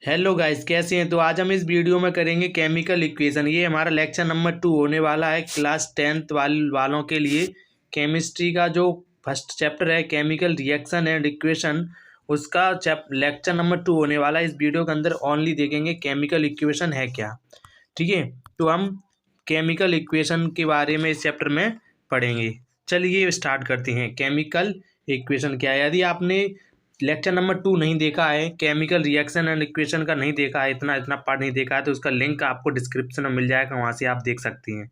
Hello guys, कैसे हैं। तो आज हम इस वीडियो में करेंगे केमिकल इक्वेशन। ये हमारा लेक्चर नंबर 2 होने वाला है क्लास 10th वालों के लिए। केमिस्ट्री का जो फर्स्ट चैप्टर है केमिकल रिएक्शन एंड इक्वेशन, उसका लेक्चर नंबर 2 होने वाला है। इस वीडियो के अंदर ओनली देखेंगे केमिकल इक्वेशन है क्या। ठीक है, तो हम केमिकल इक्वेशन के बारे में इस चैप्टर में पढ़ेंगे। चलिए स्टार्ट करते हैं। केमिकल इक्वेशन क्या है। यदि आपने लेक्चर नंबर 2 नहीं देखा है, केमिकल रिएक्शन एंड इक्वेशन का नहीं देखा है, इतना पार्ट नहीं देखा है, तो उसका लिंक आपको डिस्क्रिप्शन में मिल जाएगा, वहाँ से आप देख सकती हैं।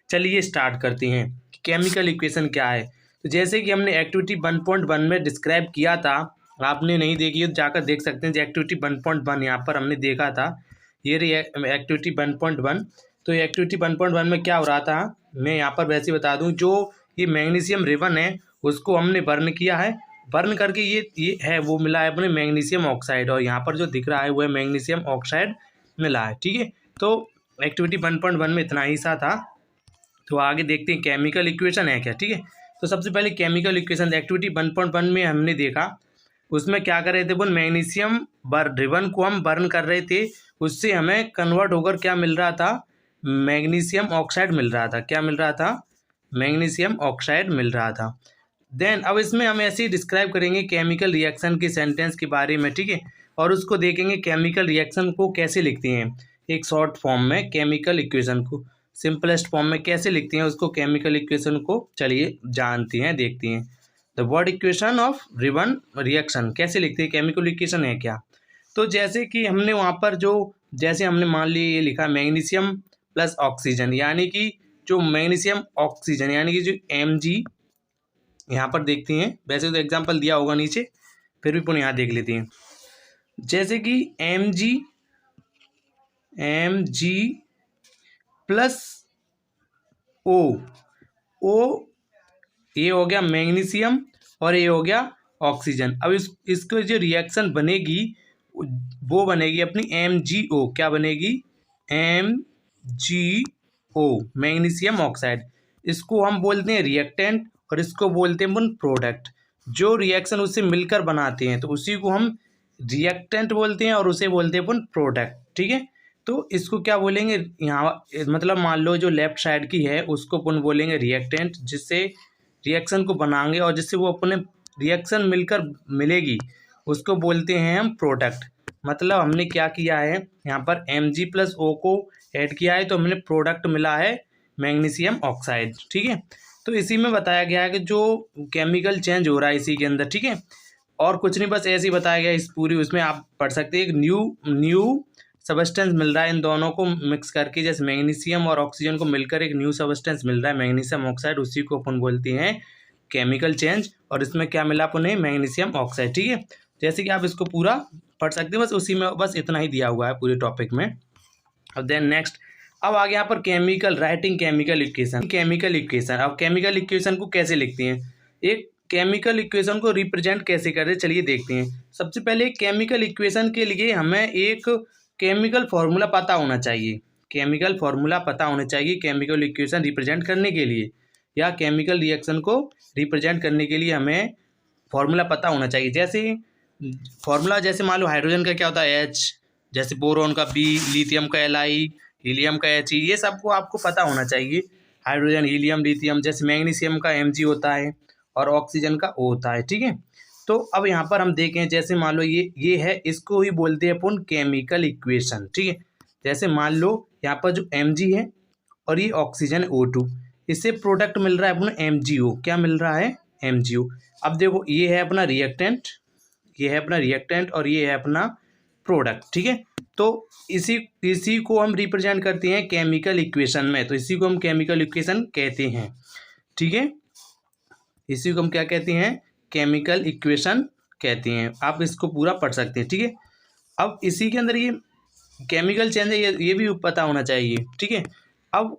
चलिए स्टार्ट करते हैं। केमिकल इक्वेशन क्या है। तो जैसे कि हमने एक्टिविटी 1.1 में डिस्क्राइब किया था, आपने नहीं देखी है तो जाकर देख सकते हैं। जो एक्टिविटी 1.1 यहाँ पर हमने देखा था, ये रही एक्टिविटी 1.1। तो एक्टिविटी 1.1 में क्या हो रहा था, मैं यहाँ पर वैसे बता दूँ। जो ये मैग्नीशियम रिबन है उसको हमने बर्न किया है। बर्न करके ये है वो मिला है अपने मैग्नीशियम ऑक्साइड, और यहाँ पर जो दिख रहा है वो है मैग्नीशियम ऑक्साइड मिला है। ठीक है, तो एक्टिविटी 1.1 में इतना ही सा था। तो आगे देखते हैं केमिकल इक्वेशन है क्या। ठीक है, तो सबसे पहले केमिकल इक्वेशन एक्टिविटी 1.1 में हमने देखा, उसमें क्या कर रहे थे वो मैग्नीशियम रिबन को हम बर्न कर रहे थे। उससे हमें कन्वर्ट होकर क्या मिल रहा था, मैग्नीशियम ऑक्साइड मिल रहा था। क्या मिल रहा था, मैग्नीशियम ऑक्साइड मिल रहा था। देन अब इसमें हम ऐसे ही डिस्क्राइब करेंगे केमिकल रिएक्शन के सेंटेंस के बारे में। ठीक है, और उसको देखेंगे केमिकल रिएक्शन को कैसे लिखते हैं एक शॉर्ट फॉर्म में, केमिकल इक्वेशन को सिंपलेस्ट फॉर्म में कैसे लिखते हैं उसको, केमिकल इक्वेशन को चलिए जानते हैं, देखते हैं। The word equation of ribbon reaction कैसे लिखते हैं, केमिकल इक्वेशन है क्या। तो जैसे कि हमने वहाँ पर जैसे हमने मान लिया ये लिखा मैग्नीशियम प्लस ऑक्सीजन, यानी कि जो मैग्नीशियम ऑक्सीजन यानी कि जो Mg, यहाँ पर देखते हैं। वैसे तो एग्जाम्पल दिया होगा नीचे, फिर भी पुनः यहाँ देख लेते हैं। जैसे कि Mg प्लस O ये हो गया मैग्नीशियम और ये हो गया ऑक्सीजन। अब इसको जो रिएक्शन बनेगी वो बनेगी अपनी MgO। क्या बनेगी, MgO मैग्नीशियम ऑक्साइड। इसको हम बोलते हैं रिएक्टेंट और इसको बोलते हैं अपन प्रोडक्ट। जो रिएक्शन उससे मिलकर बनाते हैं तो उसी को हम रिएक्टेंट बोलते हैं और उसे बोलते हैं अपन प्रोडक्ट। ठीक है, तो इसको क्या बोलेंगे यहाँ, मतलब मान लो जो लेफ्ट साइड की है उसको अपन बोलेंगे रिएक्टेंट, जिससे रिएक्शन को बनाएंगे और जिससे वो अपने रिएक्शन मिलकर मिलेगी उसको बोलते हैं हम प्रोडक्ट। मतलब हमने क्या किया है यहाँ पर Mg प्लस O को ऐड किया है तो हमने प्रोडक्ट मिला है मैग्नीशियम ऑक्साइड। ठीक है, तो इसी में बताया गया है कि जो केमिकल चेंज हो रहा है इसी के अंदर। ठीक है, और कुछ नहीं, बस ऐसे ही बताया गया इस पूरी, उसमें आप पढ़ सकते हैं। एक न्यू सबस्टेंस मिल रहा है इन दोनों को मिक्स करके, जैसे मैग्नीशियम और ऑक्सीजन को मिलकर एक न्यू सबस्टेंस मिल रहा है मैग्नीशियम ऑक्साइड, उसी को अपन बोलते हैं केमिकल चेंज। और इसमें क्या मिला अपन, मैग्नीशियम ऑक्साइड। ठीक है, जैसे कि आप इसको पूरा पढ़ सकते हैं, बस उसी में बस इतना ही दिया हुआ है पूरे टॉपिक में। और देन नेक्स्ट, अब आगे यहाँ पर chemical writing chemical equation. Chemical equation, अब केमिकल इक्वेशन को कैसे लिखते हैं, एक केमिकल इक्वेशन को रिप्रेजेंट कैसे करते हैं, चलिए देखते हैं। सबसे पहले केमिकल इक्वेशन के लिए हमें एक केमिकल फॉर्मूला पता होना चाहिए। केमिकल फॉर्मूला पता होना चाहिए केमिकल इक्वेशन रिप्रेजेंट करने के लिए, या केमिकल रिएक्शन को रिप्रेजेंट करने के लिए हमें फॉर्मूला पता होना चाहिए। जैसे फॉर्मूला, जैसे मान लो हाइड्रोजन का क्या होता है H, जैसे बोरोन का B, लिथियम का Li, हीलियम का He, ये सबको आपको पता होना चाहिए। Hydrogen, helium, lithium. जैसे मैग्नीशियम का Mg होता है और ऑक्सीजन का O होता है। ठीक है, तो अब यहाँ पर हम देखें, जैसे मान लो ये है, इसको ही बोलते हैं अपन केमिकल इक्वेशन। ठीक है, जैसे मान लो यहाँ पर जो Mg है और ये ऑक्सीजन O2, इससे प्रोडक्ट मिल रहा है अपना MgO। क्या मिल रहा है, MgO। अब देखो ये है अपना रिएक्टेंट, ये है अपना रिएक्टेंट और ये है अपना प्रोडक्ट। ठीक है, तो इसी को हम रिप्रेजेंट करते हैं केमिकल इक्वेशन में, तो इसी को हम केमिकल इक्वेशन कहते हैं। ठीक है, इसी को हम क्या कहते हैं, केमिकल इक्वेशन कहते हैं। आप इसको पूरा पढ़ सकते हैं। ठीक है, अब इसी के अंदर ये केमिकल चेंज है, ये भी पता होना चाहिए। ठीक है, अब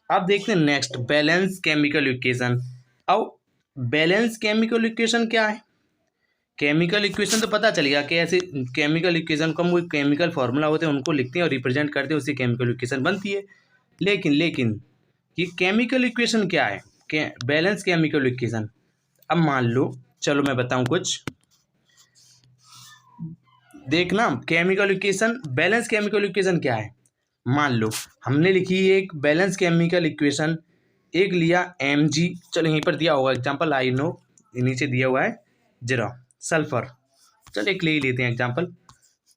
देखते हैं नेक्स्ट, बैलेंस केमिकल इक्वेशन। अब बैलेंस केमिकल इक्वेशन क्या है, केमिकल इक्वेशन तो पता चलेगा कि ऐसे केमिकल इक्वेशन को हम कोई केमिकल फॉर्मूला होते हैं उनको लिखते हैं और रिप्रेजेंट करते हैं, उससे केमिकल इक्वेशन बनती है। लेकिन ये केमिकल इक्वेशन क्या है, बैलेंस केमिकल इक्वेशन। अब मान लो, चलो मैं बताऊं कुछ। देखना chemical equation, balance chemical equation क्या है। मान लो हमने लिखी एक बैलेंस केमिकल इक्वेशन, एक लिया Mg, चलो यहीं पर दिया होगा एग्जांपल, आई नो नीचे दिया हुआ है जरा सल्फर, चलो एक ले ही लेते हैं एग्जांपल।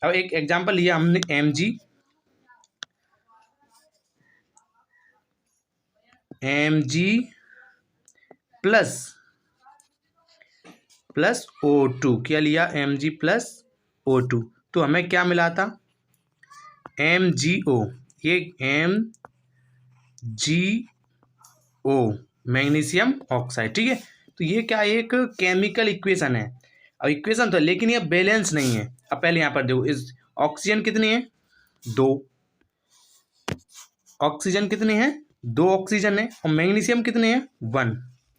अब एक एग्जांपल लिया हमने Mg प्लस O2, क्या लिया Mg प्लस O2, तो हमें क्या मिला था MgO, ये MgO मैग्नीशियम ऑक्साइड, ठीक है। तो ये क्या एक केमिकल इक्वेशन है, अब इक्वेशन तो लेकिन ये बैलेंस नहीं है। अब पहले यहाँ पर देखो, इस ऑक्सीजन कितनी है 2, ऑक्सीजन कितने हैं 2 ऑक्सीजन है, और मैग्नीशियम कितने हैं 1,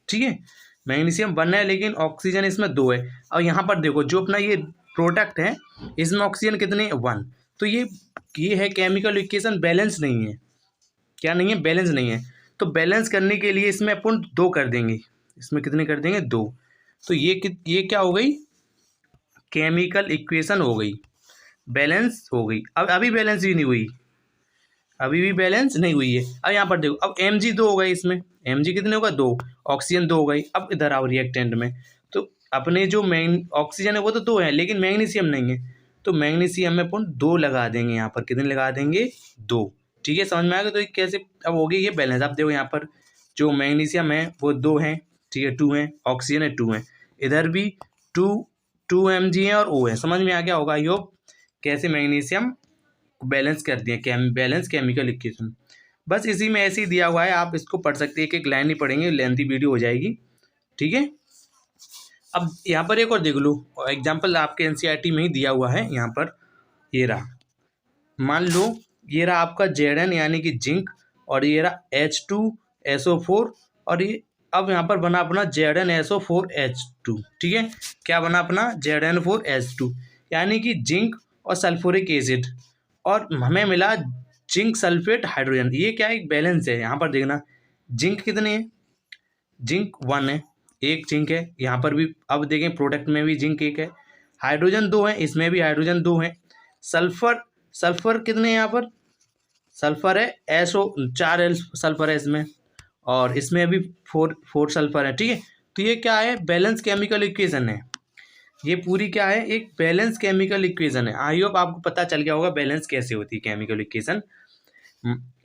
ठीक है। मैग्नीशियम 1 है लेकिन ऑक्सीजन इसमें 2 है। और यहाँ पर देखो जो अपना ये प्रोडक्ट है इसमें ऑक्सीजन कितने 1, तो ये है केमिकल इक्वेशन बैलेंस नहीं है, क्या नहीं है बैलेंस नहीं है। तो बैलेंस करने के लिए इसमें अपन 2 कर देंगे, इसमें कितने कर देंगे 2, तो ये क्या हो गई केमिकल इक्वेशन हो गई, बैलेंस हो गई। अब अभी बैलेंस भी नहीं हुई, अभी भी बैलेंस नहीं हुई है। अब यहाँ पर देखो, अब Mg 2 हो गए, इसमें Mg कितने होगा 2, ऑक्सीजन 2 हो गई। अब इधर आओ रिएक्टेंट में, तो अपने जो ऑक्सीजन है वो तो 2 है लेकिन मैग्नीशियम नहीं है, तो मैग्नीशियम में अपन 2 लगा देंगे, यहाँ पर कितने लगा देंगे 2, ठीक है। समझ में आ गया। तो ये कैसे अब हो गई ये बैलेंस। अब देखो यहाँ पर जो मैग्नीशियम है वो 2 है, ठीक है 2 है, ऑक्सीजन है 2 है, इधर भी 2 Mg है और O है। समझ में आ गया होगा यो कैसे मैग्नीशियम बैलेंस कर दिए, बैलेंस केमिकल इक्वेशन। बस इसी में ऐसे ही दिया हुआ है, आप इसको पढ़ सकते हैं, एक लाइन ही पढ़ेंगे, लेंथी वीडियो हो जाएगी, ठीक है। अब यहाँ पर एक और देख लो एग्जांपल, आपके एनसीईआरटी में ही दिया हुआ है। यहाँ पर ये रहा, मान लो ये रहा आपका Zn यानी कि जिंक, और ये रहा H2SO4, और ये अब यहाँ पर बना अपना ZnSO4H2, ठीक है। क्या बना अपना Zn4H2 यानी कि जिंक और सल्फ्यूरिक एसिड, और हमें मिला जिंक सल्फेट हाइड्रोजन। ये क्या एक बैलेंस है। यहाँ पर देखना जिंक कितने हैं, जिंक 1 है, एक जिंक है यहाँ पर भी। अब देखें प्रोडक्ट में भी जिंक 1 है, हाइड्रोजन 2 है, इसमें भी हाइड्रोजन 2 है। सल्फर कितने हैं यहाँ पर, सल्फर है SO4 सल्फर है इसमें, और इसमें अभी 4 सल्फर है, ठीक है। तो ये क्या है बैलेंस केमिकल इक्वेशन है, ये पूरी क्या है एक बैलेंस केमिकल इक्वेशन है। आई होप आपको पता चल गया होगा बैलेंस कैसे होती है केमिकल इक्वेशन।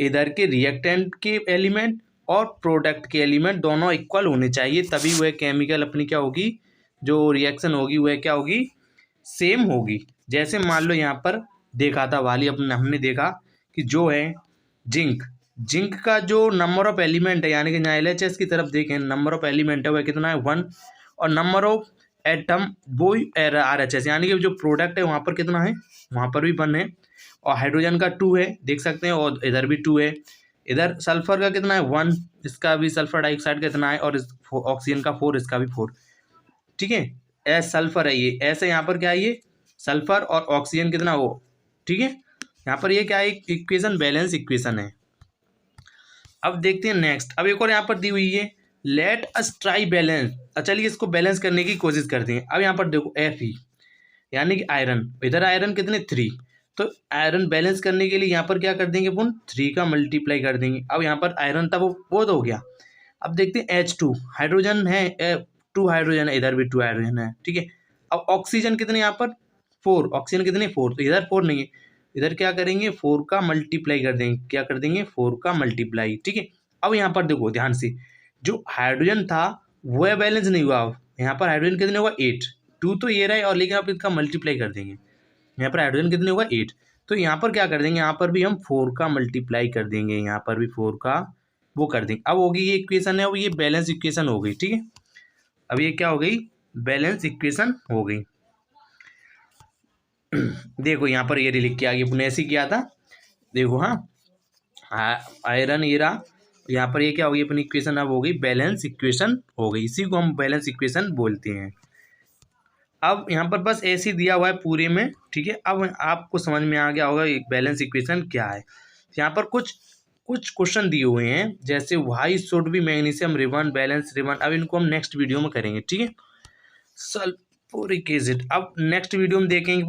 इधर के रिएक्टेंट के एलिमेंट और प्रोडक्ट के एलिमेंट दोनों इक्वल होने चाहिए, तभी वह केमिकल अपनी क्या होगी, जो रिएक्शन होगी वह क्या होगी सेम होगी। जैसे मान लो यहाँ पर देखा था वाली हमने देखा कि जो है जिंक का जो नंबर ऑफ एलिमेंट है, यानी कि यहाँ LHS की तरफ देखें नंबर ऑफ एलिमेंट है वह कितना है 1, और नंबर ऑफ एटम वो RHS यानी कि जो प्रोडक्ट है वहाँ पर कितना है, वहाँ पर भी 1 है, और हाइड्रोजन का 2 है देख सकते हैं, और इधर भी 2 है। इधर सल्फर का कितना है 1, इसका भी सल्फर डाइऑक्साइड का कितना है, और इस ऑक्सीजन का 4, इसका भी 4, ठीक है। सल्फर है ये, ऐसे यहाँ पर क्या है ये सल्फर और ऑक्सीजन कितना हो, ठीक है। यहाँ पर ये क्या है इक्वेशन बैलेंस इक्वेशन है। अब देखते हैं नेक्स्ट, अब एक और यहाँ पर दी हुई है लेट अस ट्राई बैलेंस। चलिए इसको बैलेंस करने की कोशिश करते हैं। अब यहाँ पर देखो Fe यानी कि आयरन, इधर आयरन कितने 3, तो आयरन बैलेंस करने के लिए यहाँ पर क्या कर देंगे अपन 3 का मल्टीप्लाई कर देंगे। अब यहाँ पर आयरन था वो तो हो गया। अब देखते हैं H2 हाइड्रोजन है, 2 हाइड्रोजन है, इधर भी 2 हाइड्रोजन है, ठीक है। अब ऑक्सीजन कितने यहाँ पर 4, ऑक्सीजन कितने 4, तो इधर 4 नहीं है, इधर क्या करेंगे 4 का मल्टीप्लाई कर देंगे, क्या कर देंगे 4 का मल्टीप्लाई, ठीक है। अब यहाँ पर देखो ध्यान से, जो हाइड्रोजन था वह बैलेंस नहीं हुआ। अब यहाँ पर हाइड्रोजन कितने होगा 8, 2 तो ये रहे, और लेकिन आप इसका मल्टीप्लाई कर देंगे, यहाँ पर हाइड्रोजन कितने होगा 8, तो यहाँ पर क्या कर देंगे, यहाँ पर भी हम 4 का मल्टीप्लाई कर देंगे, यहाँ पर भी 4 का वो कर देंगे। अब होगी ये इक्वेशन है, अब ये बैलेंस इक्वेशन हो गई, ठीक है। अब ये क्या हो गई बैलेंस इक्वेशन हो गई। देखो यहाँ पर ये लिख के आगे अपने ऐसे किया था, देखो हाँ आयरन ये रहा, यहाँ पर ये क्या होगी अपनी इक्वेशन अब हो गई बैलेंस इक्वेशन हो गई, इसी को हम बैलेंस इक्वेशन बोलते हैं। अब यहाँ पर बस ऐसे ही दिया हुआ है पूरे में, ठीक है। अब आपको समझ में आ गया होगा बैलेंस इक्वेशन क्या है। यहाँ पर कुछ क्वेश्चन दिए हुए हैं, जैसे why should be magnesium ribbon balance ribbon. अब इनको हम नेक्स्ट वीडियो में करेंगे, ठीक है। सल्फ्यूरिक एसिड अब नेक्स्ट वीडियो में देखेंगे